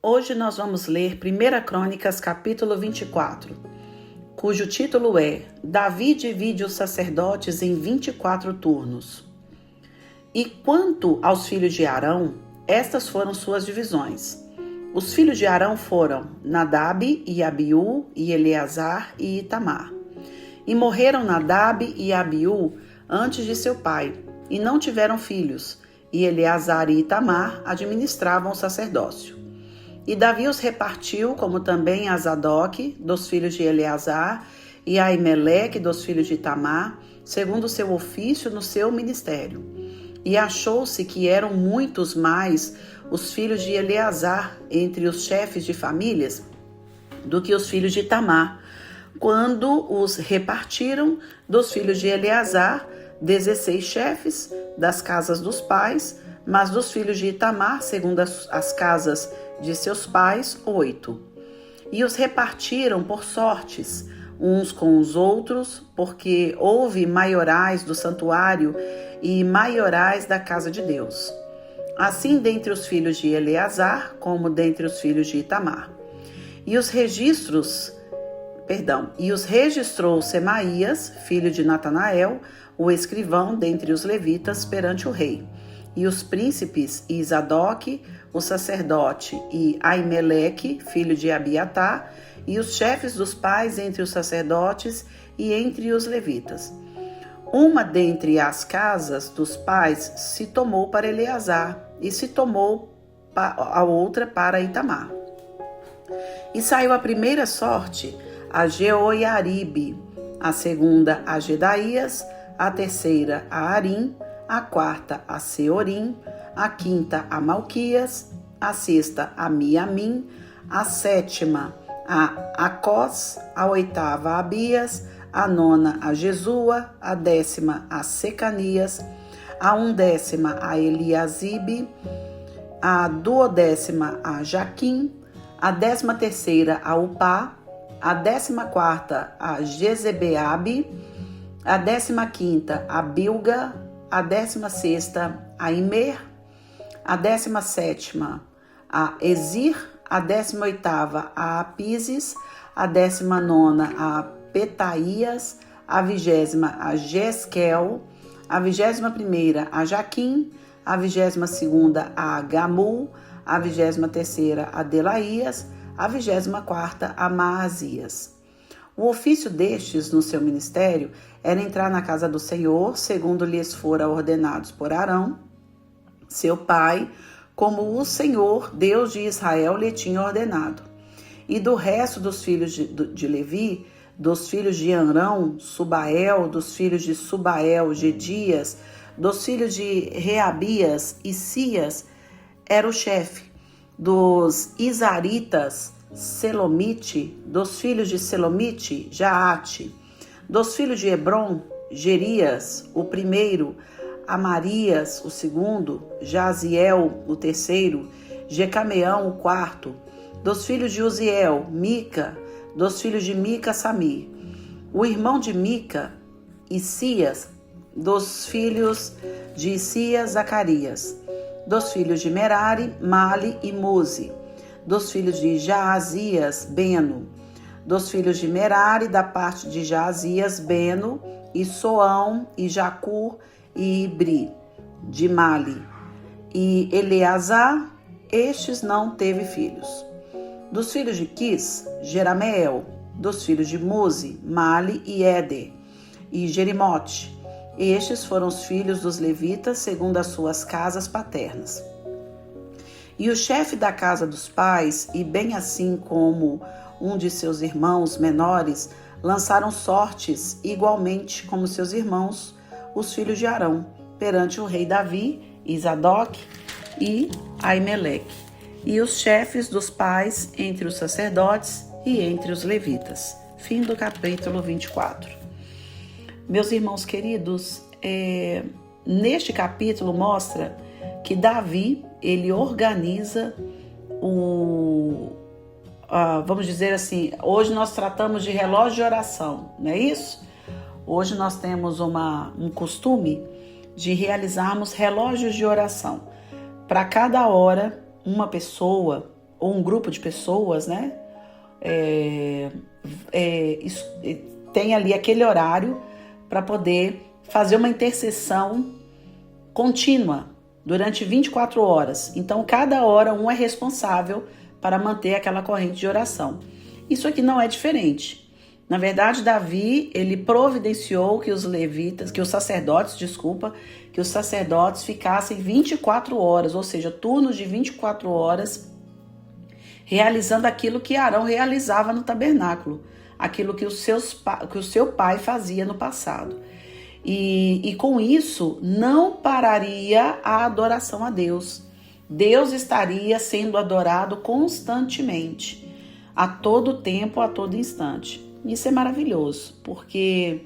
Hoje nós vamos ler 1 Crônicas, capítulo 24, cujo título é Davi divide os sacerdotes em 24 turnos. E quanto aos filhos de Arão, estas foram suas divisões. Os filhos de Arão foram Nadab e Abiú e Eleazar e Itamar. E morreram Nadab e Abiú antes de seu pai, e não tiveram filhos, e Eleazar e Itamar administravam o sacerdócio. E Davi os repartiu, como também a Zadok, dos filhos de Eleazar, e a Aimeleque, dos filhos de Itamar, segundo o seu ofício no seu ministério. E achou-se que eram muitos mais os filhos de Eleazar entre os chefes de famílias do que os filhos de Itamar, quando os repartiram dos filhos de Eleazar 16 chefes das casas dos pais, mas dos filhos de Itamar, segundo as casas de seus pais, 8. E os repartiram por sortes, uns com os outros, porque houve maiorais do santuário e maiorais da casa de Deus. Assim dentre os filhos de Eleazar, como dentre os filhos de Itamar. E os registrou Semaías, filho de Natanael, o escrivão dentre os levitas perante o rei. E os príncipes e Zadok, o sacerdote, e Aimeleque, filho de Abiatar, e os chefes dos pais entre os sacerdotes e entre os levitas. Uma dentre as casas dos pais se tomou para Eleazar, e se tomou a outra para Itamar. E saiu a primeira sorte a Jeoiaribe, a segunda a Gedaías, a terceira a Arim, a quarta a Seorim, a quinta a Malquias, a sexta a Miamim, a sétima a Acós, a oitava a Abias, a nona a Jesua, a 10ª a Secanias, a 11ª a Eliasibe, a 12ª a Jaquim, a 13ª a Upá, a 14ª a Jezebeabe, a 15ª a Bilga, a 16ª a Imer, a 17ª a Ezir, a 18ª a Apises, a 19ª a Petaías, a 20ª a Jesquel, a 21ª a Jaquim, a 22ª a Gamul, a 23ª a Delaías, a 24ª a Maazias. O ofício destes no seu ministério era entrar na casa do Senhor, segundo lhes fora ordenados por Arão, seu pai, como o Senhor, Deus de Israel, lhe tinha ordenado. E do resto dos filhos de Levi, dos filhos de Arão, Subael, dos filhos de Subael, Gedias, dos filhos de Reabias e Sias, era o chefe. Dos Isaritas, Selomite, dos filhos de Selomite, Jaate, dos filhos de Hebron, Gerias, o primeiro, Amarias, o segundo, Jaziel, o terceiro, Jecameão, o quarto, dos filhos de Uziel, Mica, dos filhos de Mica, Samir, o irmão de Mica, Isias, dos filhos de Isias, Zacarias, dos filhos de Merari, Mali e Muzi, dos filhos de Jaazias, Beno, dos filhos de Merari, da parte de Jaazias, Beno, e Soão, e Jacur, e Ibri, de Mali, e Eleazar, estes não teve filhos. Dos filhos de Quis, Jerameel, dos filhos de Muzi, Mali e Éder, e Jerimote, estes foram os filhos dos levitas, segundo as suas casas paternas. E o chefe da casa dos pais, e bem assim como um de seus irmãos menores, lançaram sortes igualmente como seus irmãos, os filhos de Arão, perante o rei Davi, e Zadok e Aimeleque, e os chefes dos pais entre os sacerdotes e entre os levitas. Fim do capítulo 24. Meus irmãos queridos, neste capítulo mostra que Davi, ele organiza vamos dizer assim, hoje nós tratamos de relógio de oração, não é isso? Hoje nós temos um costume de realizarmos relógios de oração. Para cada hora, uma pessoa ou um grupo de pessoas, né, tem ali aquele horário para poder fazer uma intercessão contínua durante 24 horas. Então, cada hora um é responsável para manter aquela corrente de oração. Isso aqui não é diferente. Na verdade, Davi, ele providenciou que os sacerdotes ficassem 24 horas, ou seja, turnos de 24 horas, realizando aquilo que Arão realizava no tabernáculo, aquilo que o seu pai fazia no passado. E com isso, não pararia a adoração a Deus. Deus estaria sendo adorado constantemente, a todo tempo, a todo instante. Isso é maravilhoso, porque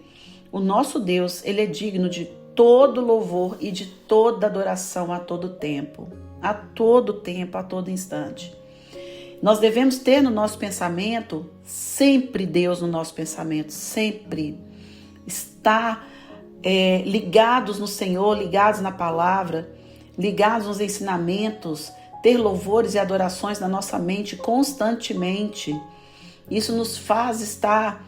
o nosso Deus, ele é digno de todo louvor e de toda adoração a todo tempo, a todo instante. Nós devemos ter no nosso pensamento sempre Deus no nosso pensamento, sempre estar ligados no Senhor, ligados na palavra, ligados nos ensinamentos, ter louvores e adorações na nossa mente constantemente. Isso nos faz estar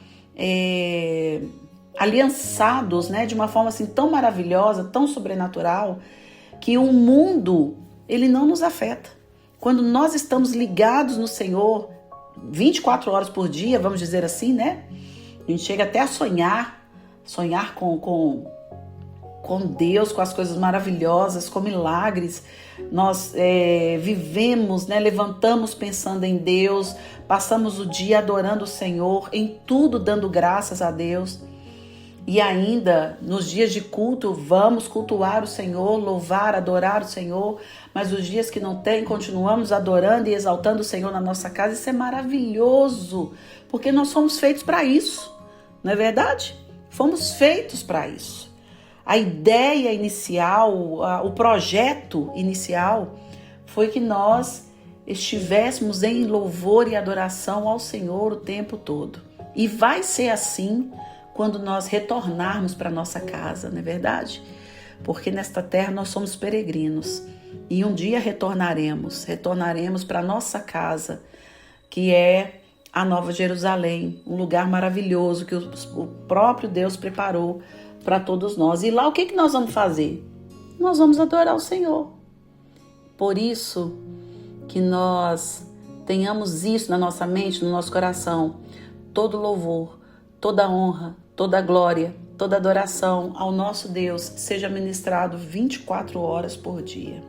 aliançados, né, de uma forma assim tão maravilhosa, tão sobrenatural, que o mundo, ele não nos afeta. Quando nós estamos ligados no Senhor 24 horas por dia, vamos dizer assim, né? A gente chega até a sonhar com Deus, com as coisas maravilhosas, com milagres. Nós vivemos, né? Levantamos pensando em Deus, passamos o dia adorando o Senhor, em tudo dando graças a Deus. E ainda, nos dias de culto, vamos cultuar o Senhor, louvar, adorar o Senhor. Mas os dias que não tem, continuamos adorando e exaltando o Senhor na nossa casa. Isso é maravilhoso, porque nós somos feitos para isso, não é verdade? Fomos feitos para isso. A ideia inicial, o projeto inicial foi que nós estivéssemos em louvor e adoração ao Senhor o tempo todo. E vai ser assim quando nós retornarmos para nossa casa, não é verdade? Porque nesta terra nós somos peregrinos e um dia retornaremos para nossa casa, que é a Nova Jerusalém, um lugar maravilhoso que o próprio Deus preparou para todos nós. E lá o que nós vamos fazer? Nós vamos adorar o Senhor. Por isso que nós tenhamos isso na nossa mente, no nosso coração, todo louvor, toda honra, toda glória, toda adoração ao nosso Deus seja ministrado 24 horas por dia.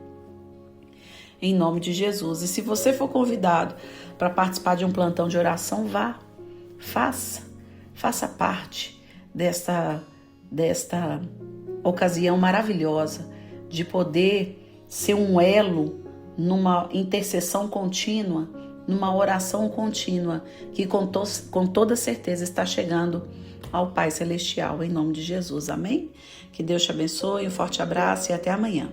Em nome de Jesus. E se você for convidado para participar de um plantão de oração, vá, faça parte desta ocasião maravilhosa de poder ser um elo numa intercessão contínua, numa oração contínua, que com toda certeza está chegando ao Pai Celestial, em nome de Jesus. Amém? Que Deus te abençoe, um forte abraço e até amanhã.